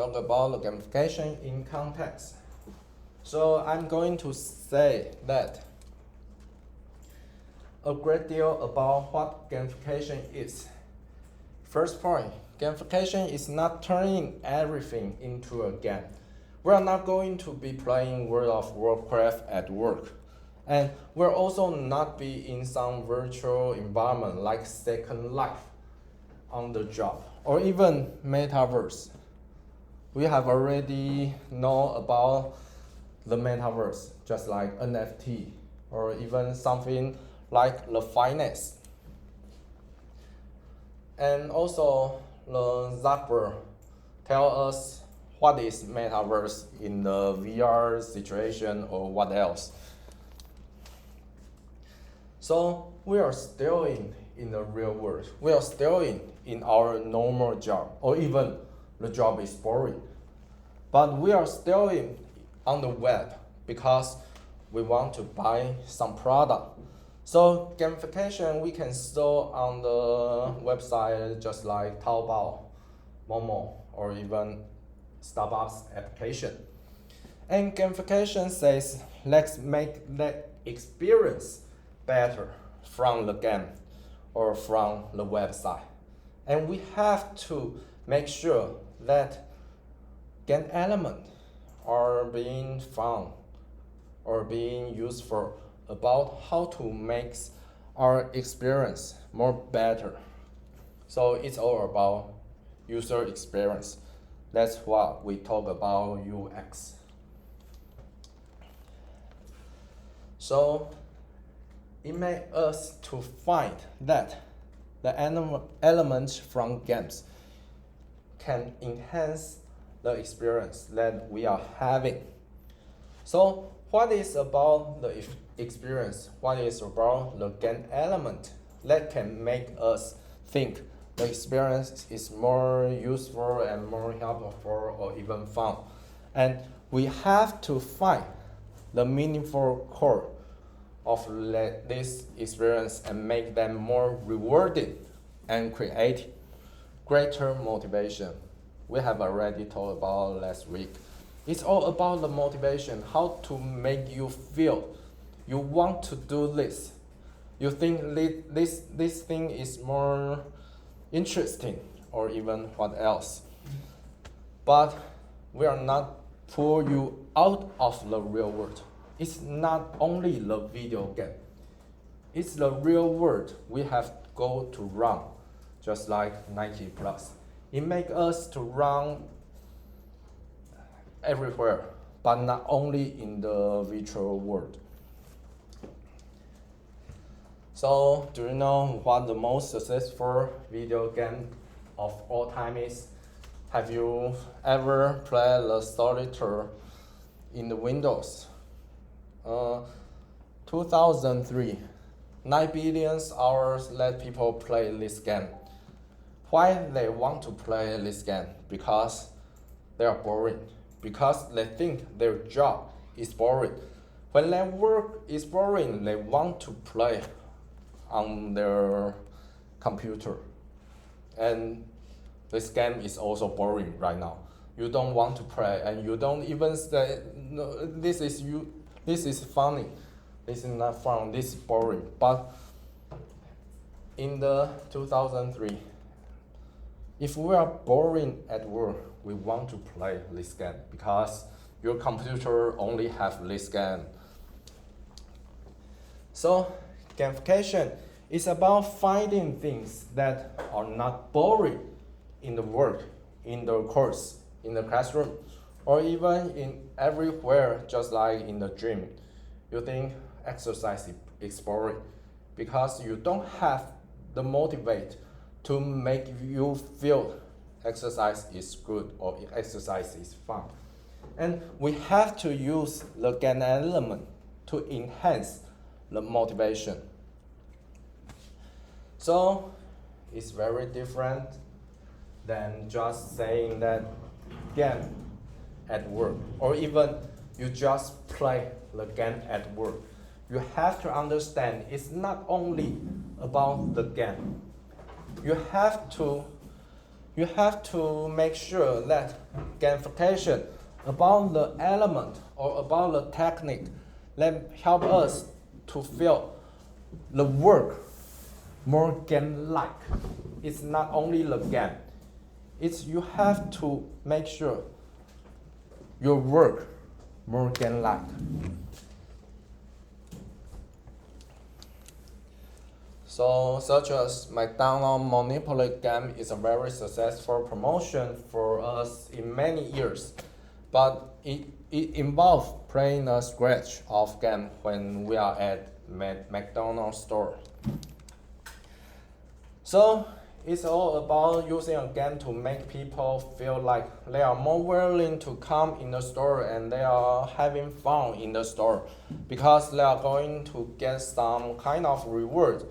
talk about the gamification in context. So I'm going to say that a great deal about what gamification is. First point, gamification is not turning everything into a game. We are not going to be playing World of Warcraft at work. And we'll also not be in some virtual environment like Second Life on the job or even metaverse. We have already know about the metaverse, just like NFT or even something like the finance. And also the Zuckerberg tell us what is metaverse in the VR situation or what else. So we are still in the real world. We are still in our normal job, or even the job is boring. But we are still on the web because we want to buy some product. So gamification we can store on the website just like Taobao, Momo, or even Starbucks application. And gamification says, let's make that experience better from the game or from the website. And we have to make sure that game elements are being found or being useful about how to make our experience more better. So it's all about user experience. That's what we talk about UX. So it made us to find that the elements from games can enhance the experience that we are having. So what is about the experience? What is about the game element that can make us think the experience is more useful and more helpful or even fun? And we have to find the meaningful core of this experience and make them more rewarding and create greater motivation. We have already talked about last week. It's all about the motivation, how to make you feel you want to do this. You think this thing is more interesting or even what else. But we are not pull you out of the real world. It's not only the video game. It's the real world we have to go to run, just like Nike Plus. It makes us to run everywhere, but not only in the virtual world. So, do you know what the most successful video game of all time is? Have you ever played the solitaire in the Windows? 2003, 9 billion hours let people play this game. Why they want to play this game? Because they are boring. Because they think their job is boring. When their work is boring, they want to play on their computer. And this game is also boring right now. You don't want to play, and you don't even say, no, this is funny, this is not fun, this is boring. But in the 2003, if we are boring at work, we want to play this game because your computer only have this game. So gamification is about finding things that are not boring in the work, in the course, in the classroom, or even in everywhere, just like in the gym. You think exercise is boring because you don't have the motivate to make you feel exercise is good or exercise is fun. And we have to use the game element to enhance the motivation. So it's very different than just saying that game at work, or even you just play the game at work. You have to understand it's not only about the game. You have to you have to make sure that gamification about the element or about the technique that help us to feel the work more game-like. It's not only the game. It's you have to make sure your work more game-like. So, such as McDonald Monopoly game is a very successful promotion for us in many years, but it involves playing a scratch of game when we are at McDonald store. So, it's all about using a game to make people feel like they are more willing to come in the store and they are having fun in the store because they are going to get some kind of reward.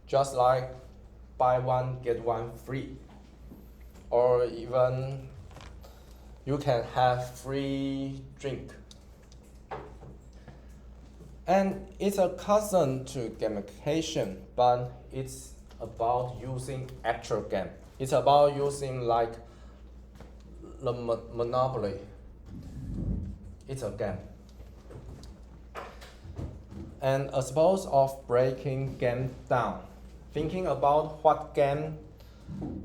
Just like buy one, get one free. Or even you can have free drink. And it's a cousin to gamification, but it's about using actual game. It's about using like the Monopoly. It's a game. And as opposed of breaking game down, thinking about what game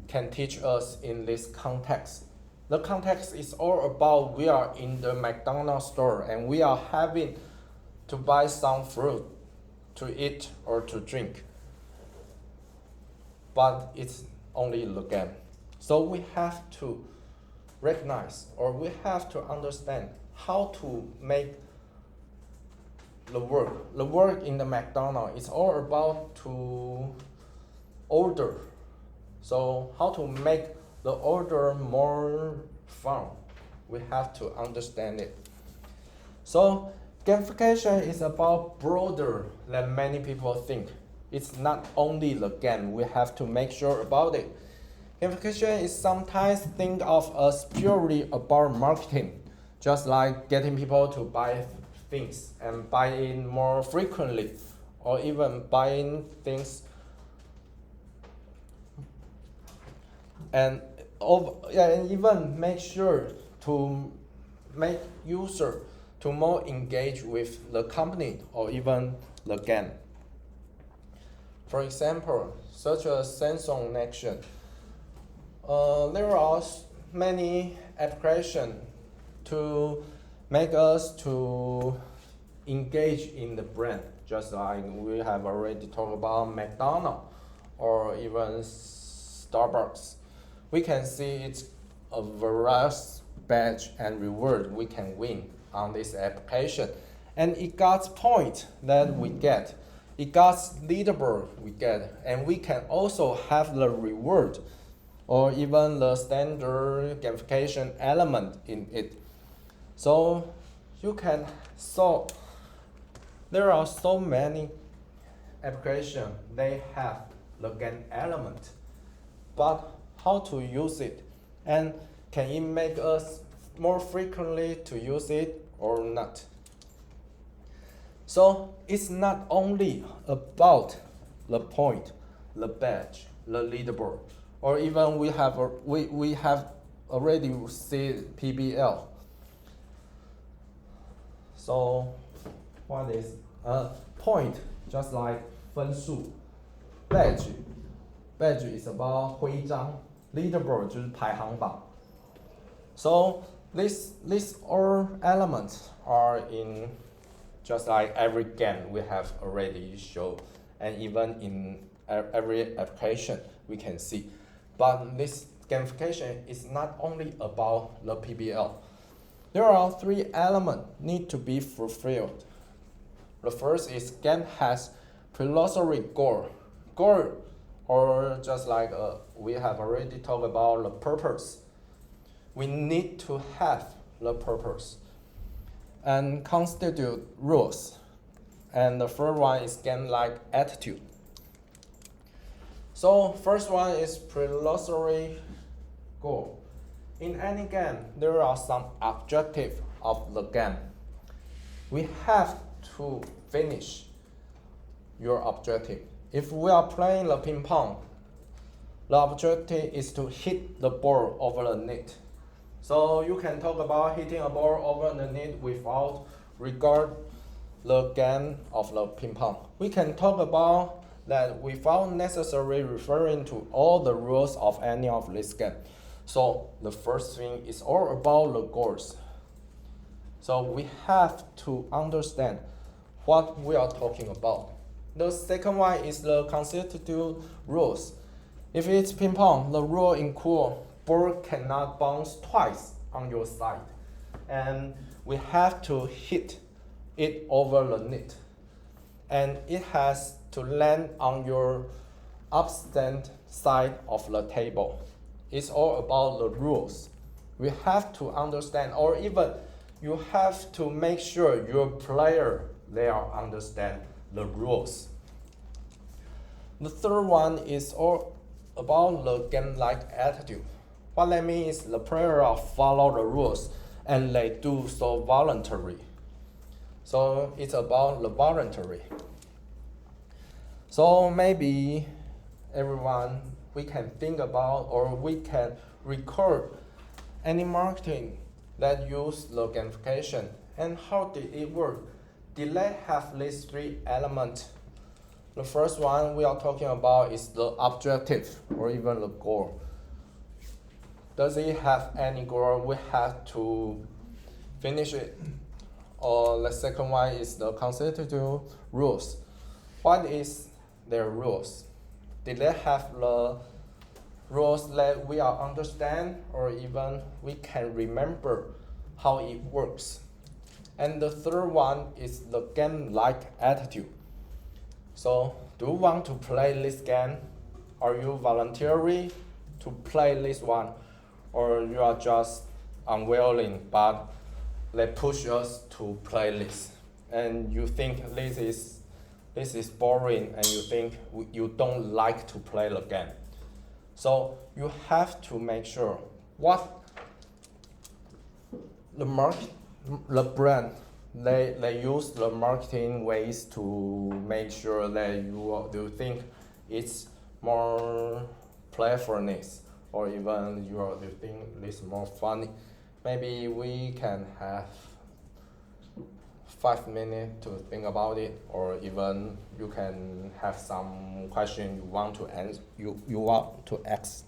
can teach us in this context. The context is all about we are in the McDonald's store and we are having to buy some fruit to eat or to drink. But it's only the game. So we have to recognize or we have to understand how to make the work. The work in the McDonald's is all about to order. So how to make the order more fun? We have to understand it. So gamification is about broader than many people think. It's not only the game. We have to make sure about it. Gamification is sometimes think of as purely about marketing, just like getting people to buy things and buy in more frequently, or even buying things and even make sure to make user to more engage with the company or even the game. For example, such as Samsung Nation, there are many applications to make us to engage in the brand, just like we have already talked about McDonald or even Starbucks. We can see it's a various badge and reward we can win on this application. And it got point that we get. It got leaderboard we get. And we can also have the reward or even the standard gamification element in it. So there are so many applications, they have the game element, but how to use it, and can it make us more frequently to use it or not? So it's not only about the point, the badge, the leaderboard, or even we have already seen PBL. So what is point? Just like 分数 badge is about 徽章 leaderboard 就是排行榜 So these all elements are in just like every game we have already shown, and even in every application we can see. But this gamification is not only about the PBL. There are 3 elements need to be fulfilled. The first is game has Pre-lusory Goal. Goal, or just like we have already talked about the purpose. We need to have the purpose. And Constitutive rules. And the third one is game-like attitude. So first one is Pre-lusory Goal. In any game, there are some objectives of the game. We have to finish your objective. If we are playing the ping pong, the objective is to hit the ball over the net. So you can talk about hitting a ball over the net without regard the game of the ping pong. We can talk about that without necessarily referring to all the rules of any of this game. So the first thing is all about the goals. So we have to understand what we are talking about. The second one is the constitutive rules. If it's ping pong, the rule includes ball cannot bounce twice on your side, and we have to hit it over the net, and it has to land on your upstand side of the table. It's all about the rules. We have to understand, or even you have to make sure your player they understand the rules. The third one is all about the game-like attitude. What that means is the player follow the rules and they do so voluntarily. So it's about the voluntary. So maybe everyone we can think about or we can record any marketing that use the gamification and how did it work. Did they have these three elements? The first one we are talking about is the objective or even the goal. Does it have any goal? We have to finish it. Or the second one is the constitutive rules. What is their rules? Did they have the rules that we understand or even we can remember how it works? And the third one is the game-like attitude. So, do you want to play this game? Are you voluntary to play this one? Or you are just unwilling, but they push us to play this. And you think this is boring and you think you don't like to play the game. So, you have to make sure what the brand they use the marketing ways to make sure that you think it's more playfulness or even you think it's more funny. Maybe we can have 5 minutes to think about it, or even you can have some question you want to answer, you want to ask.